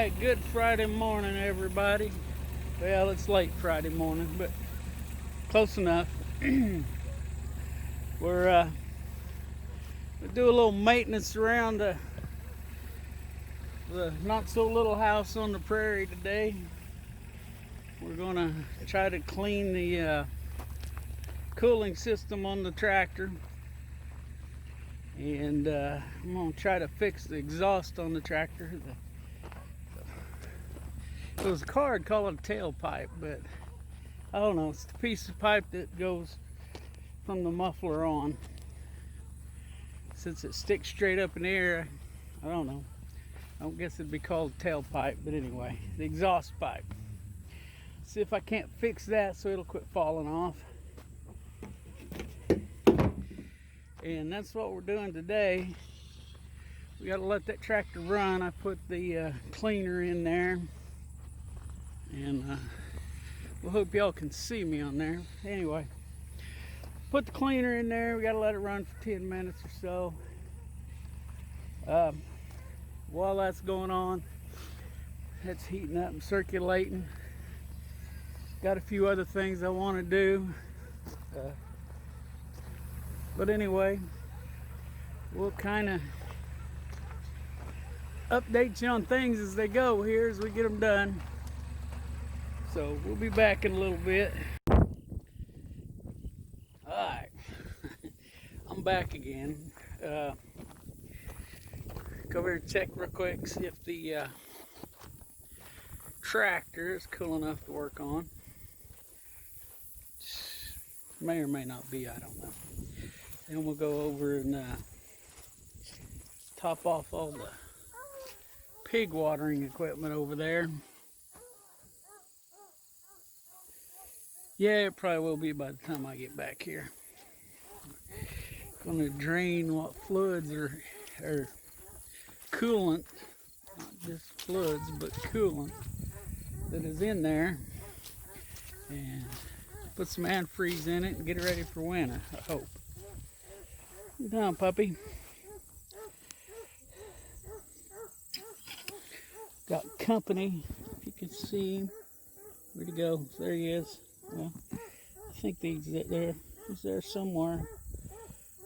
Alright, good Friday morning, everybody. Well, it's late Friday morning, but close enough. We do a little maintenance around the not so little house on the prairie today. We're gonna try to clean the cooling system on the tractor, and I'm gonna try to fix the exhaust on the tractor. It was a card called a tailpipe, but I don't know, it's the piece of pipe that goes from the muffler on. Since it sticks straight up in the air, I don't know. I don't guess it'd be called a tailpipe, but anyway, the exhaust pipe. See if I can't fix that so it'll quit falling off. And that's what we're doing today. We gotta let that tractor run. I put the cleaner in there, and we'll hope y'all can see me on there. Anyway, put the cleaner in there. We gotta let it run for 10 minutes or so. While that's going on, it's heating up and circulating. Got a few other things I want to do, but anyway, we'll kind of update you on things as they go here as we get them done. So we'll be back in a little bit. Alright, I'm back again. Go over and check real quick, see if the tractor is cool enough to work on. May or may not be, I don't know. Then we'll go over and top off all the pig watering equipment over there. Yeah, it probably will be by the time I get back here. Gonna drain what fluids or coolant, not just fluids, but coolant that is in there, and put some antifreeze in it and get it ready for winter, I hope. Come down, puppy. Got company, if you can see him. Where'd he go? There he is. Well, I think he's there somewhere.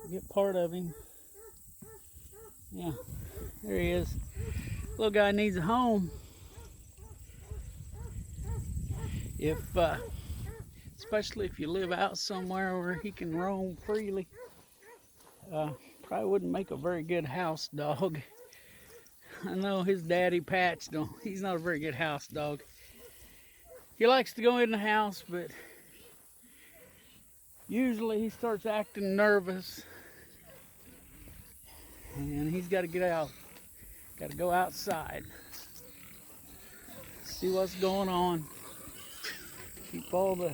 Get part of him. Yeah, there he is. Little guy needs a home. Especially if you live out somewhere where he can roam freely. Probably wouldn't make a very good house dog. I know his daddy Patch he's not a very good house dog. He likes to go in the house, but usually he starts acting nervous, and he's got to get out. Got to go outside, see what's going on. Keep all the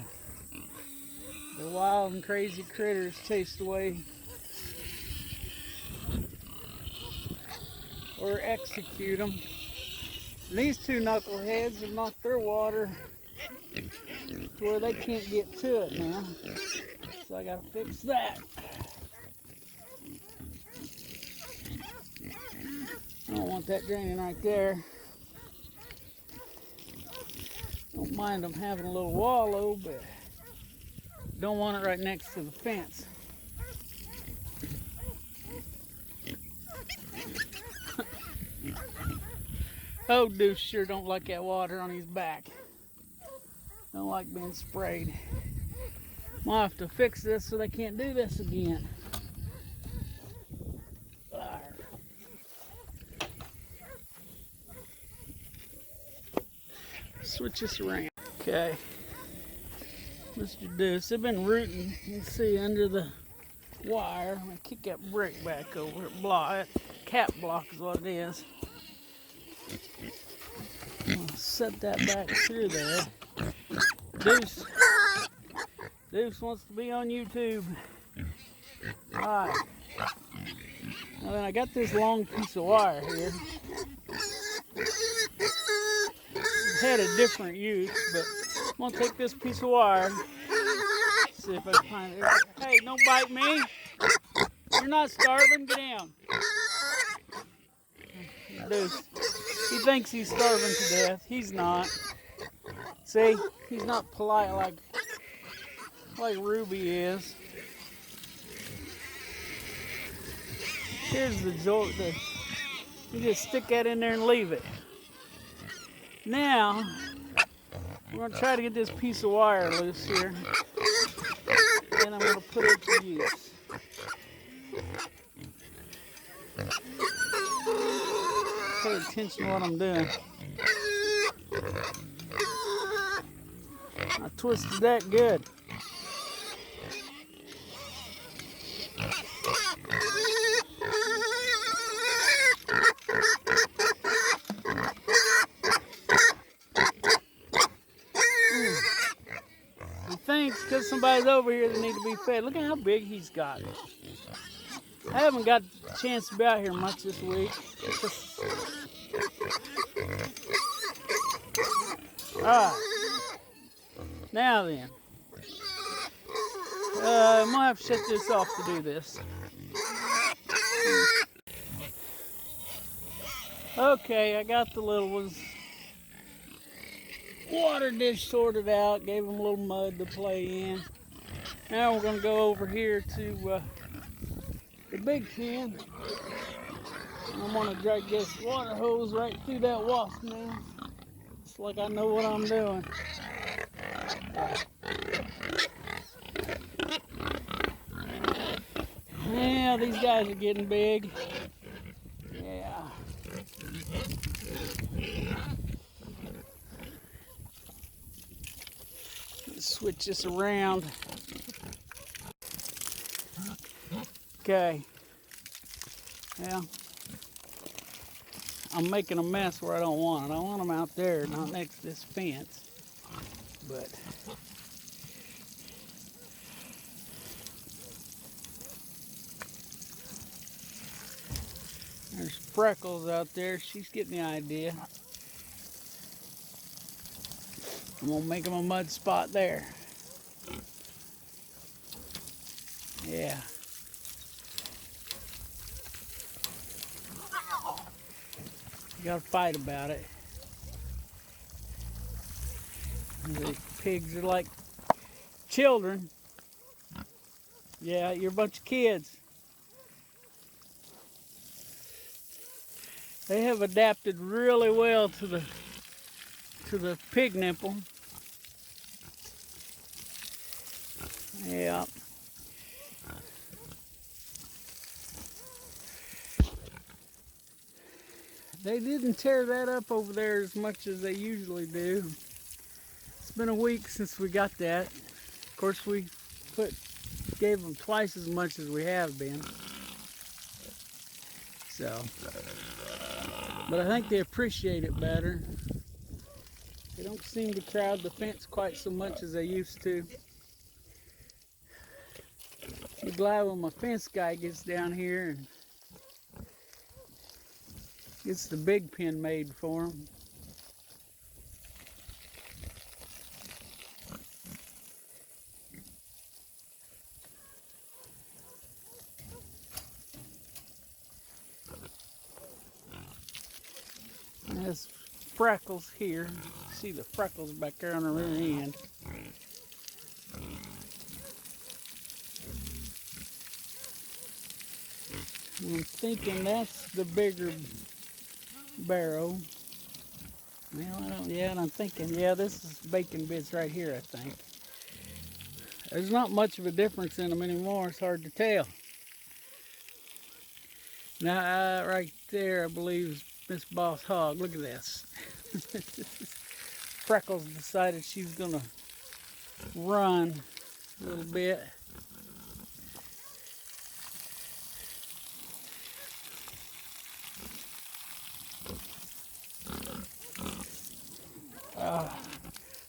wild and crazy critters chased away, or execute them. And these two knuckleheads have knocked their water to where they can't get to it now. So I gotta fix that. I don't want that draining right there. Don't mind them having a little wallow, but don't want it right next to the fence. Oh, Deuce sure don't like that water on his back. Don't like being sprayed. I'll have to fix this so they can't do this again. Switch this around. Okay. Mr. Deuce, they've been rooting, you can see, under the wire. I'm going to kick that brick back over it. That cap block is what it is. I'm going to set that back through there. Deuce wants to be on YouTube. Alright. Now then, I got this long piece of wire here. It's had a different use, but I'm going to take this piece of wire. See if I can find it. Hey, don't bite me. You're not starving. Get down. Deuce. He thinks he's starving to death. He's not. See, he's not polite like Ruby is. Here's the jolt. You just stick that in there and leave it. Now, we're going to try to get this piece of wire loose here. And I'm going to put it to use. Pay attention to what I'm doing. I twisted that good. He thinks because somebody's over here they need to be fed. Look at how big he's got. I haven't got a chance to be out here much this week. Alright. Now then. I might have to shut this off to do this. Okay, I got the little ones. Water dish sorted out, gave them a little mud to play in. Now we're going to go over here to the big pen. I'm going to drag this water hose right through that wasp nest. It's like I know what I'm doing. Yeah, these guys are getting big. Yeah. Switch this around. Okay. Yeah. I'm making a mess where I don't want it. I want them out there, not next to this fence. But there's Freckles out there. She's getting the idea. I'm gonna make them a mud spot there. Yeah. You gotta fight about it. The pigs are like children. Yeah, you're a bunch of kids. They have adapted really well to the pig nipple. Yeah. They didn't tear that up over there as much as they usually do. It's been a week since we got that. Of course, we gave them twice as much as we have been. So, but I think they appreciate it better. They don't seem to crowd the fence quite so much as they used to. Be glad when my fence guy gets down here and gets the big pen made for him. There's Freckles here. See the freckles back there on the rear end. I'm thinking that's the bigger barrow. Well, I'm thinking, this is bacon bits right here, I think. There's not much of a difference in them anymore. It's hard to tell. Now, right there, I believe, is Miss Boss Hog. Look at this. Freckles decided she was going to run a little bit.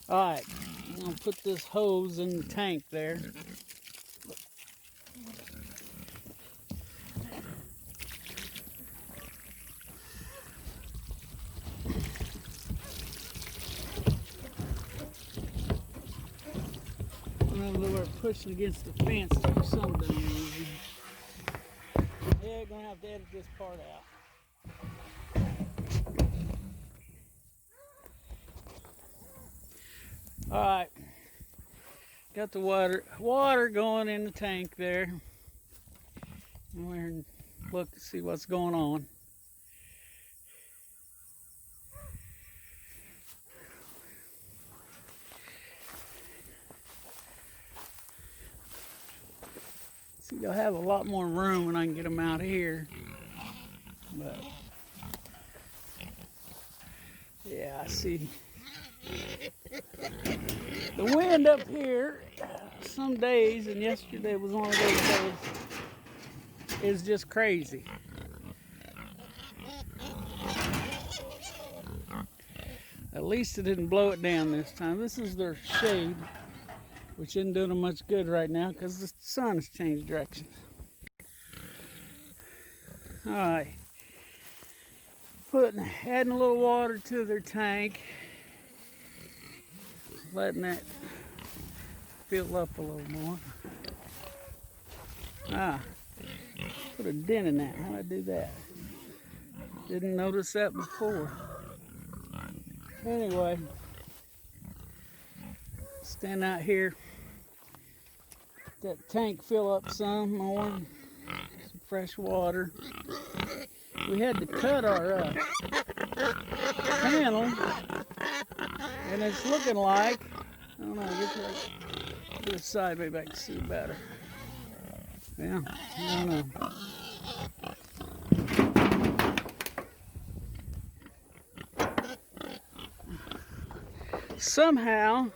Alright, I'm going to put this hose in the tank there. We're pushing against the fence for some damn reason. Yeah, going to have to edit this part out. Alright, got the water going in the tank there. We're and look to see what's going on. See, they'll have a lot more room when I can get them out here. But yeah, I see. The wind up here, some days, and yesterday was one of those days, is just crazy. At least it didn't blow it down this time. This is their shade, which isn't doing them much good right now because the sun has changed direction. All right, adding a little water to their tank, letting that fill up a little more. Put a dent in that. How'd I do that? Didn't notice that before. Anyway, stand out here. Let that tank fill up some more. Some fresh water. We had to cut our panel, and it's looking like, I don't know, get this side, maybe I can see better. Yeah, I don't know. Somehow,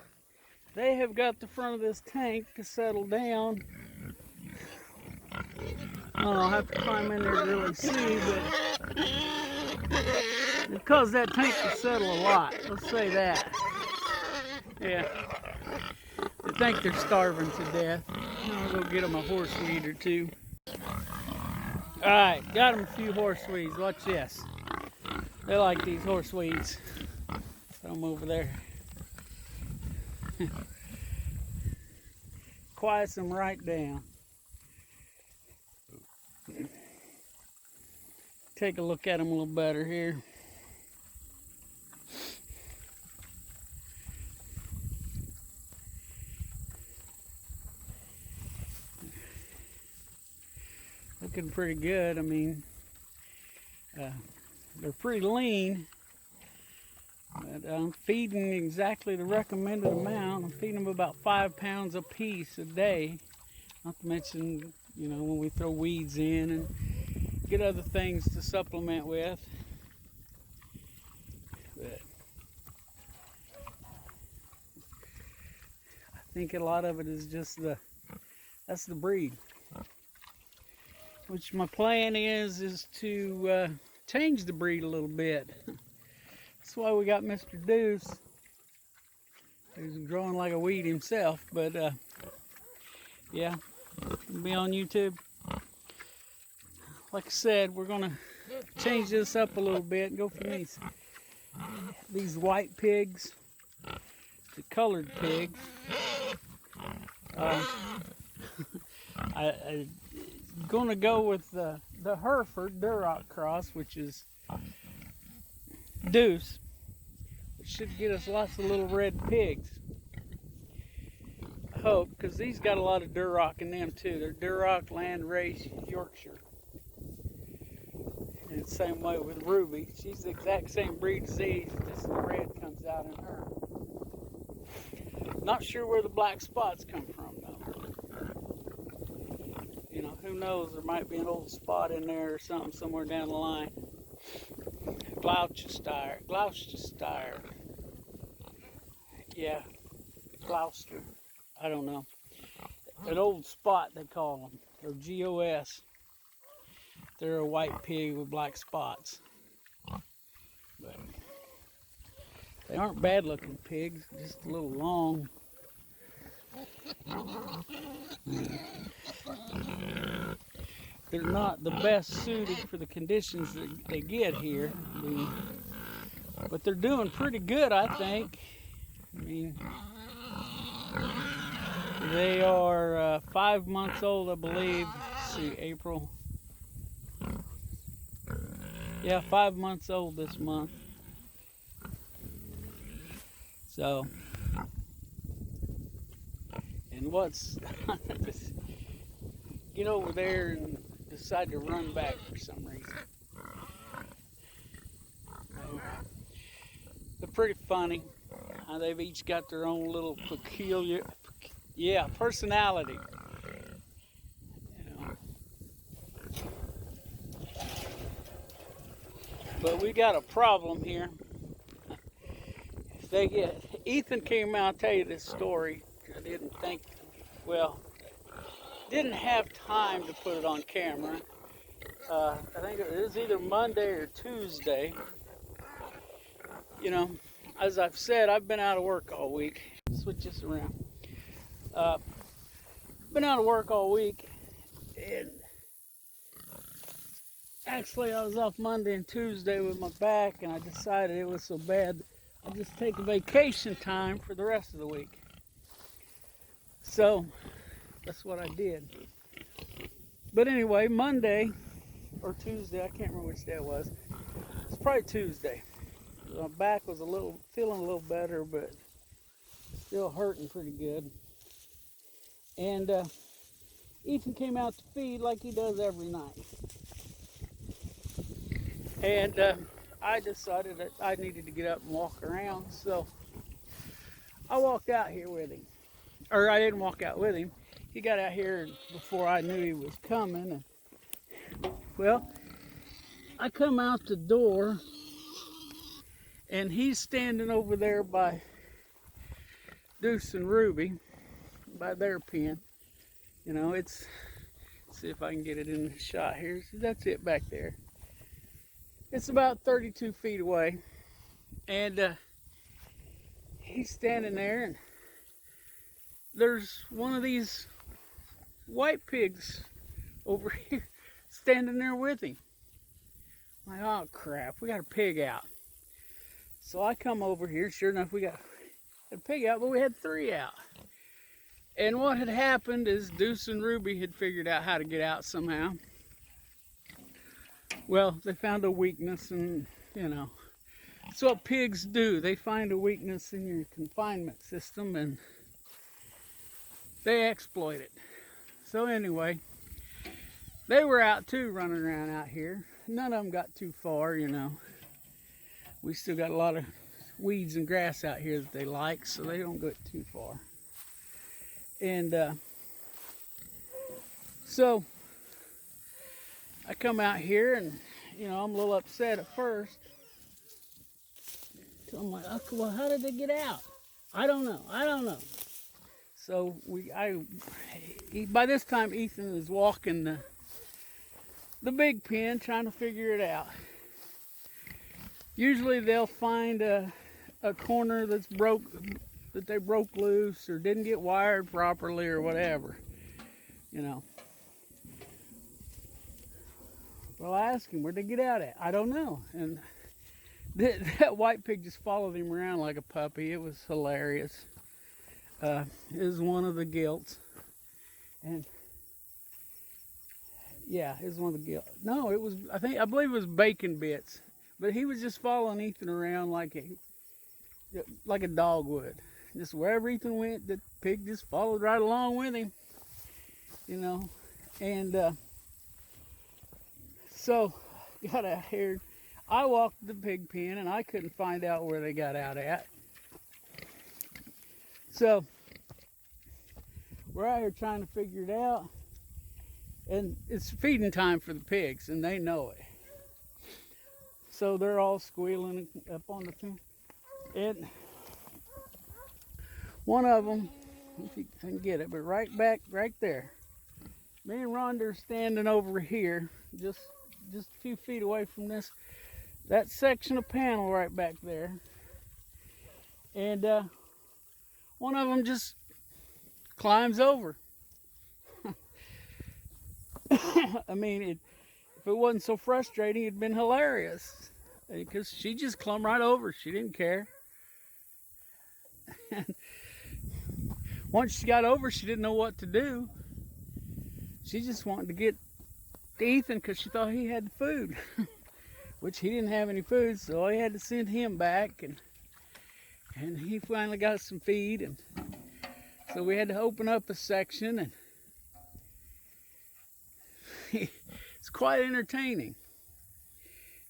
they have got the front of this tank to settle down. I don't know, I'll have to climb in there to really see, but it caused that tank to settle a lot. Let's say that. Yeah. I think they're starving to death. I'll go get them a horseweed or two. Alright, got them a few horseweeds. Watch this. They like these horseweeds. Put them over there. Quiets them right down. Take a look at them a little better here. Looking pretty good. I mean, they're pretty lean. But I'm feeding exactly the recommended amount. I'm feeding them about 5 pounds a piece a day. Not to mention, you know, when we throw weeds in and get other things to supplement with. But I think a lot of it is just that's the breed. Which my plan is to change the breed a little bit. That's why we got Mr. Deuce. He's growing like a weed himself, but yeah, he'll be on YouTube. Like I said, we're gonna change this up a little bit and go from these white pigs to colored pigs. I'm gonna go with the Hereford Duroc cross, which is Deuce, which should get us lots of little red pigs. I hope, because these got a lot of Duroc in them too. They're Duroc Land Race Yorkshire. And the same way with Ruby. She's the exact same breed as these, just the red comes out in her. Not sure where the black spots come from though. You know, who knows, there might be an old spot in there or something somewhere down the line. Gloucestershire. Yeah, Gloucester. I don't know. An old spot they call them. They're GOS. They're a white pig with black spots. But they aren't bad looking pigs, just a little long. They're not the best suited for the conditions that they get here. I mean, but they're doing pretty good, I think. I mean, they are 5 months old, I believe. Let's see, April. Yeah, 5 months old this month. So, And what's get over there and decide to run back for some reason. They're pretty funny. They've each got their own little peculiar, personality. You know. But we got a problem here. Ethan came out, I'll tell you this story. I didn't have time to put it on camera. I think it was either Monday or Tuesday. You know, as I've said, I've been out of work all week. Switch this around. Been out of work all week, and actually I was off Monday and Tuesday with my back, and I decided it was so bad I'll just take a vacation time for the rest of the week. So that's what I did. But anyway, Monday or Tuesday, I can't remember which day it was. It's probably Tuesday. My back was feeling a little better, but still hurting pretty good. And Ethan came out to feed like he does every night. And I decided that I needed to get up and walk around, so I walked out here with him. Or I didn't walk out with him. He got out here before I knew he was coming. And, well, I come out the door, and he's standing over there by Deuce and Ruby, by their pen. You know, let's see if I can get it in the shot here. See, that's it back there. It's about 32 feet away, and he's standing there, and there's one of these white pigs over here standing there with him. I'm like, oh crap, we got a pig out. So I come over here, sure enough we got a pig out, but we had 3 out. And what had happened is Deuce and Ruby had figured out how to get out somehow. Well, they found a weakness, and you know, it's what pigs do. They find a weakness in your confinement system and they exploit it. So anyway, they were out too, running around out here. None of them got too far, you know. We still got a lot of weeds and grass out here that they like, so they don't go too far. And so I come out here, and you know, I'm a little upset at first. So I'm like, okay, well, how did they get out? I don't know. So by this time Ethan is walking the big pen, trying to figure it out. Usually they'll find a corner that they broke loose or didn't get wired properly or whatever, you know. Well, I asked him, where'd they get out at? I don't know. And that white pig just followed him around like a puppy. It was hilarious. It was one of the gilts. And yeah, it was one of the gilts. No, it was, I believe it was bacon bits. But he was just following Ethan around like a dog would. Just wherever Ethan went, the pig just followed right along with him. You know. And so got out here. I walked the pig pen and I couldn't find out where they got out at. So we're out here trying to figure it out. And it's feeding time for the pigs, and they know it. So they're all squealing up on the pen. And one of them, if you can get it, but right there. Me and Rhonda are standing over here, just a few feet away from that section of panel right back there. And one of them just climbs over. I mean, if it wasn't so frustrating, it'd been hilarious. Because she just climbed right over. She didn't care. And once she got over, she didn't know what to do. She just wanted to get to Ethan because she thought he had food. Which he didn't have any food, so I had to send him back. And he finally got some feed and So we had to open up a section, and it's quite entertaining.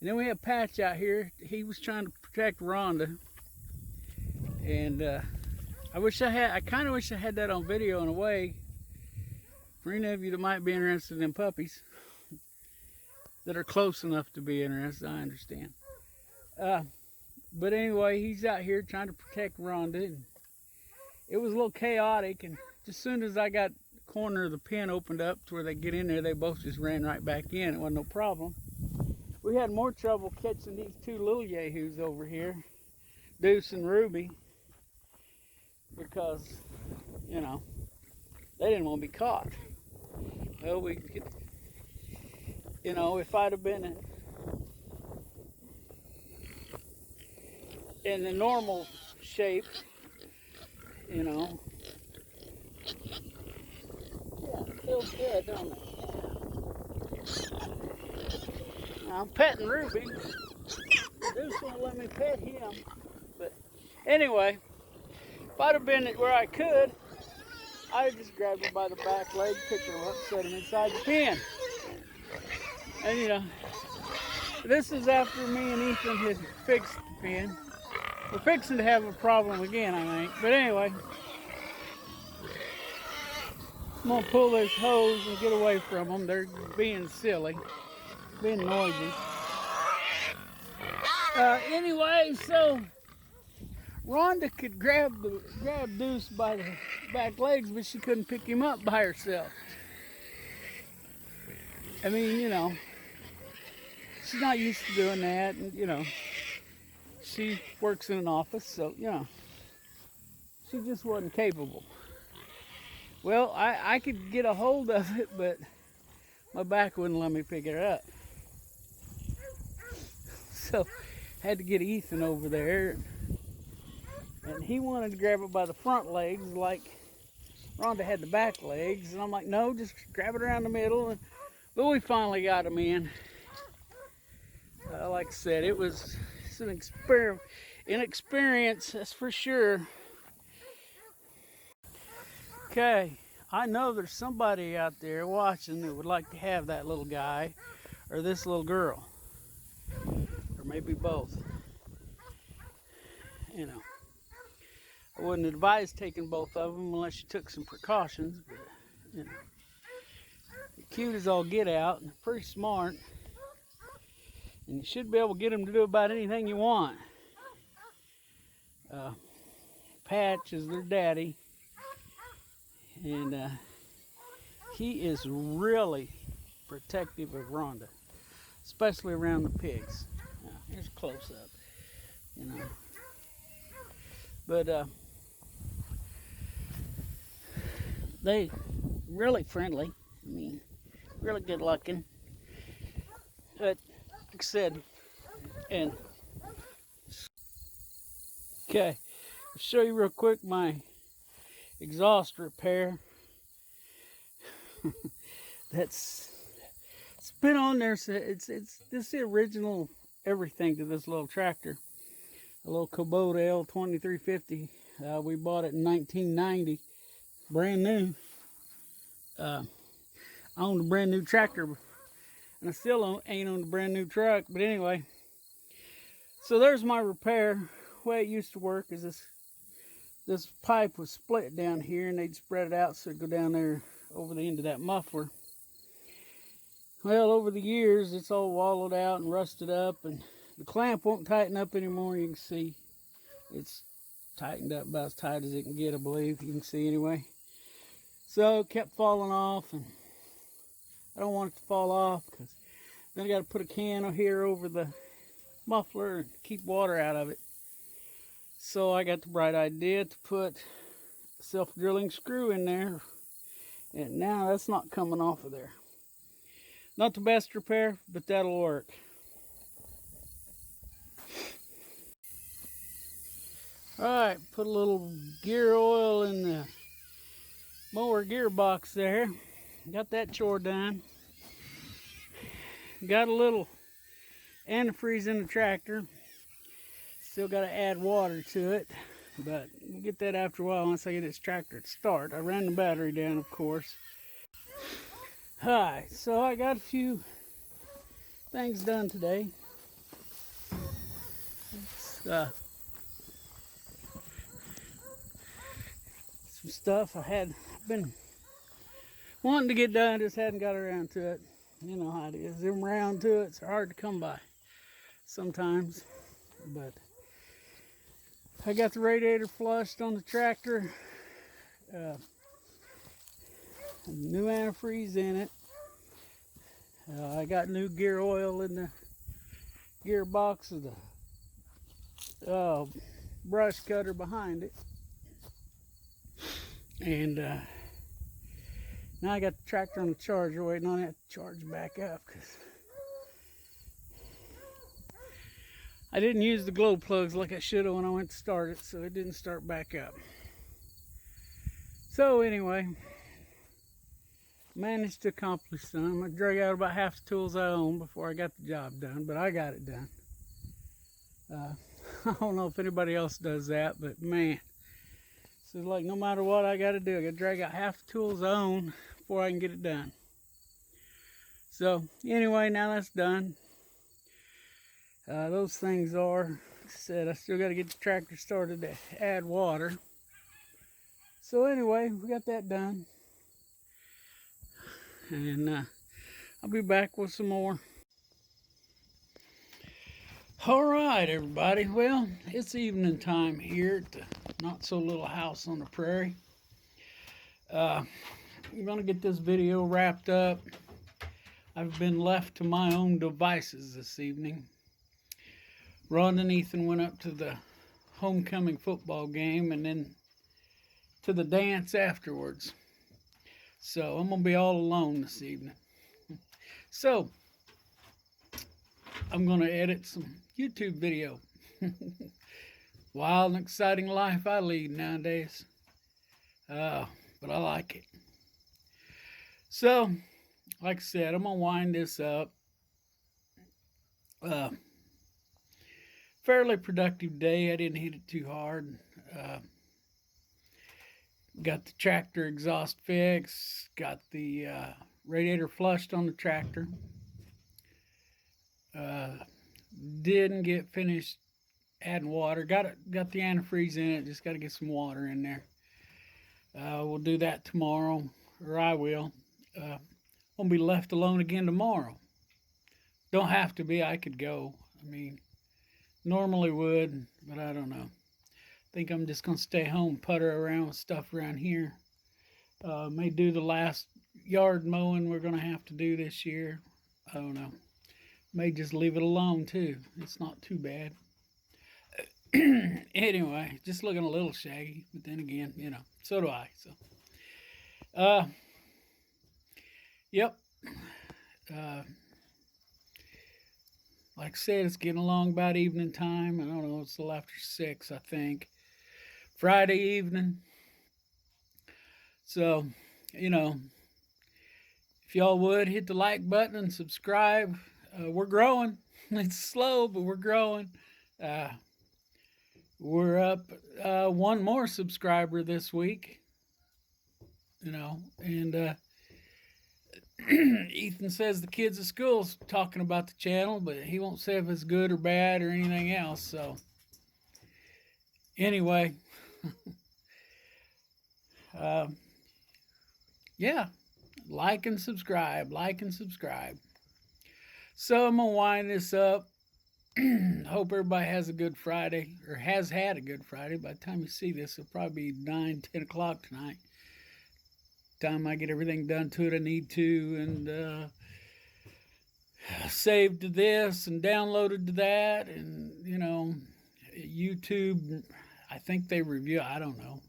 And then we have Patch out here. He was trying to protect Rhonda. And I kind of wish I had that on video in a way. For any of you that might be interested in puppies, that are close enough to be interested, I understand. But anyway, he's out here trying to protect Rhonda. And it was a little chaotic, and as soon as I got the corner of the pen opened up to where they get in there, they both just ran right back in. It wasn't no problem. We had more trouble catching these two little yahoos over here, Deuce and Ruby, because, you know, they didn't want to be caught. Well, you know, if I'd have been in the normal shape, you know, yeah, it feels good, don't it? Now, I'm petting Ruby. Deuce won't let me pet him. But anyway, if I'd have been where I could, I'd just grabbed him by the back leg, picked him up, set him inside the pen. And you know, this is after me and Ethan had fixed the pen. We're fixing to have a problem again, I think. But anyway, I'm gonna pull this hose and get away from them. They're being silly, being noisy. Anyway, so Rhonda could grab Deuce by the back legs, but she couldn't pick him up by herself. I mean, you know, she's not used to doing that, and you know, she works in an office, so you know, she just wasn't capable. Well, I could get a hold of it, but my back wouldn't let me pick it up. So I had to get Ethan over there, and he wanted to grab it by the front legs like Rhonda had the back legs, and I'm like, no, just grab it around the middle. But we finally got him in. Like I said, it's an inexperience, that's for sure. Okay, I know there's somebody out there watching that would like to have that little guy or this little girl, or maybe both. You know, I wouldn't advise taking both of them unless you took some precautions, but you know, they're cute as all get out and pretty smart, and you should be able to get them to do about anything you want. Patch is their daddy, and he is really protective of Rhonda, especially around the pigs. Now, here's a close up, you know. But they really friendly. I mean, really good looking. But like I said, and okay, I'll show you real quick my exhaust repair. It's been on there, so it's this the original everything to this little tractor, a little Kubota L2350. We bought it in 1990, brand new. I owned a brand new tractor, and I still ain't owned a brand new truck. But anyway, so there's my repair. The way it used to work is this pipe was split down here, and they'd spread it out so it'd go down there over the end of that muffler. Well, over the years, it's all wallowed out and rusted up, and the clamp won't tighten up anymore. You can see it's tightened up about as tight as it can get, I believe. You can see anyway. So it kept falling off, and I don't want it to fall off because then I got to put a can here over the muffler and keep water out of it. So I got the bright idea to put a self-drilling screw in there, and now that's not coming off of there. Not the best repair, but that'll work. Alright, put a little gear oil in the mower gearbox there. Got that chore done. Got a little antifreeze in the tractor. Still got to add water to it. But we'll get that after a while once I get this tractor to start. I ran the battery down, of course. Hi, so I got a few things done today. Some stuff I've been wanting to get done, just hadn't got around to it. You know how it is. Them around to it's hard to come by sometimes. But I got the radiator flushed on the tractor. New antifreeze in it. I got new gear oil in the gearbox of the brush cutter behind it. And now I got the tractor on the charger, waiting on it to charge back up, because I didn't use the glow plugs like I should have when I went to start it, so it didn't start back up. So anyway, managed to accomplish some. I'm going to drag out about half the tools I own before I got the job done, but I got it done. I don't know if anybody else does that, but man, so it's like no matter what I got to do, I got to drag out half the tools I own before I can get it done. So anyway, now that's done. Those things are, like I said, I still got to get the tractor started to add water. So anyway, we got that done. And I'll be back with some more. All right, everybody. Well, it's evening time here at the not so little house on the prairie. I'm going to get this video wrapped up. I've been left to my own devices this evening. Ron and Ethan went up to the homecoming football game and then to the dance afterwards. So I'm going to be all alone this evening. So I'm going to edit some YouTube video. Wild and exciting life I lead nowadays. But I like it. So, like I said, I'm going to wind this up. Fairly productive day. I didn't hit it too hard. Got the tractor exhaust fixed. Got the radiator flushed on the tractor. Didn't get finished adding water. Got the antifreeze in it. Just got to get some water in there. We'll do that tomorrow, or I will. Won't be left alone again tomorrow. Don't have to be. I could go. I mean, normally would, but I don't know. I think I'm just gonna stay home, putter around with stuff around here. May do the last yard mowing we're gonna have to do this year. I don't know. May just leave it alone too. It's not too bad. Anyway, just looking a little shaggy, but then again, you know, so do I. So, yep. Like I said, it's getting along about evening time. I don't know, it's a little after 6, I think. Friday evening. So, you know, if y'all would hit the like button and subscribe. We're growing. It's slow, but we're growing. We're up one more subscriber this week. You know, and Ethan says the kids at school's talking about the channel, but he won't say if it's good or bad or anything else. So, anyway, yeah, like and subscribe, like and subscribe. So I'm gonna wind this up. Hope everybody has a good Friday, or has had a good Friday. By the time you see this, it'll probably be 9, 10 o'clock tonight. Time I get everything done to it I need to, and saved to this and downloaded to that, and you know, YouTube, I think they review, I don't know,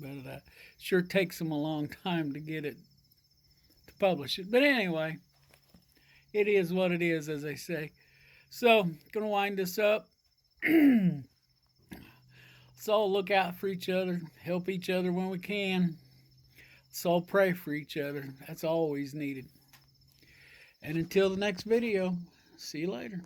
but sure takes them a long time to get it, to publish it. But anyway, it is what it is, as they say. So, gonna wind this up. Let's all look out for each other, help each other when we can. Let's all pray for each other. That's always needed. And until the next video, see you later.